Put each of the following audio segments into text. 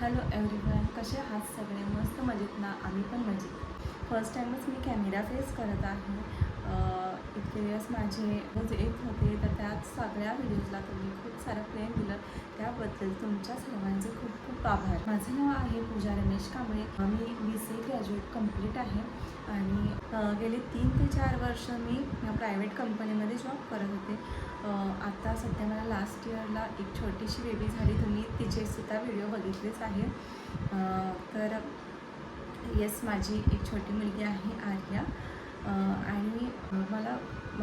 Hello everyone, कसे आहात सगळे? मस्त मजेत ना? आम्ही पण मजेत. फर्स्ट टाईमच मी कॅमेरा फेस करत आहे. इतके दिवस माझे रोज येत होते, तर त्यात सगळ्या व्हिडिओजला तुम्ही खूप सारं प्रेम दिलं, त्याबद्दल तुमच्या सर्वांचे खूप खूप आभार. माझं नाव आहे पूजा रमेश कांबळे. मी BCA ग्रॅज्युएट कंप्लीट आहे आणि गेले 3 ते 4 वर्ष मी प्रायव्हेट कंपनीमध्ये जॉब करत होते. आता सध्या मला लास्ट इयरला एक छोटीशी बेबी झाली. तुम्ही तिचे सुद्धा व्हिडिओ बघितलेच आहे. तर येस, माझी एक छोटी मुलगी आहे आर्या. आणि मला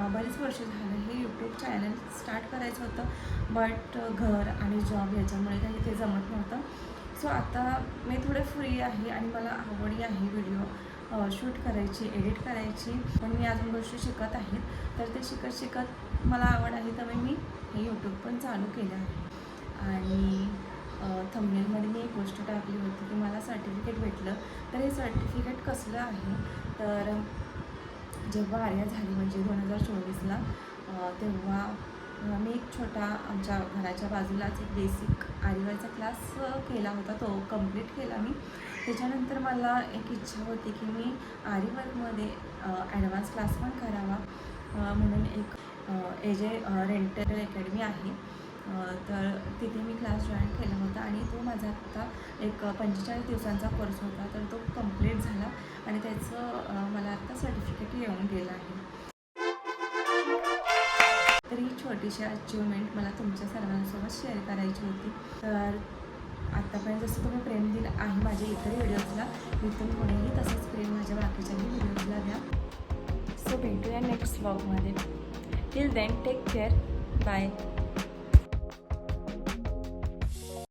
बरीच वर्ष झालं हे यूट्यूब चॅनल स्टार्ट करायचं होतं, बट घर आणि जॉब याच्यामुळे काही ते जमत नव्हतं. सो आता मी थोडे फ्री आहे आणि मला आवड आहे व्हिडिओ शूट करायची, एडिट करायची. पण मी अजून गोष्टी शिकत आहे, तर ते शिकत मला आवड आहे, त्यामुळे मी हे यूट्यूब पण चालू केलं आहे. आणि थंबनेलमध्ये मी एक गोष्ट टाकली होती की मला सर्टिफिकेट भेटलं. तर हे सर्टिफिकेट कसलं आहे, तर जेव्हा आर्या झाली म्हणजे 2024ला, तेव्हा मी एक छोटा आमच्या घराच्या बाजूलाच एक बेसिक आरीवर्कचा क्लास केला होता, तो कंप्लीट केला मी. त्याच्यानंतर मला एक इच्छा होती की मी आरीवर्कमध्ये ॲडव्हान्स क्लास पण करावा, म्हणून एक AJ रेंटल अकॅडमी आहे, तर तिथे मी क्लास जॉईन केला होता. आणि तो माझा आता एक 45 दिवसांचा कोर्स होता, तर तो कंप्लीट झाला आणि त्याचं मला आता सर्टिफिकेट येऊन गेलं आहे. तर ही छोटीशी अचिव्हमेंट मला तुमच्या सर्वांसोबत शेअर करायची होती. तर आत्तापर्यंत जसं तुम्ही प्रेम दिलं आहे माझ्या इतर व्हिडिओजला, इथून पुढेही तसंच प्रेम माझ्या बाकीच्याही व्हिडिओजला द्या. सो भेटूया नेक्स्ट व्लॉगमध्ये. Till then take care. Bye.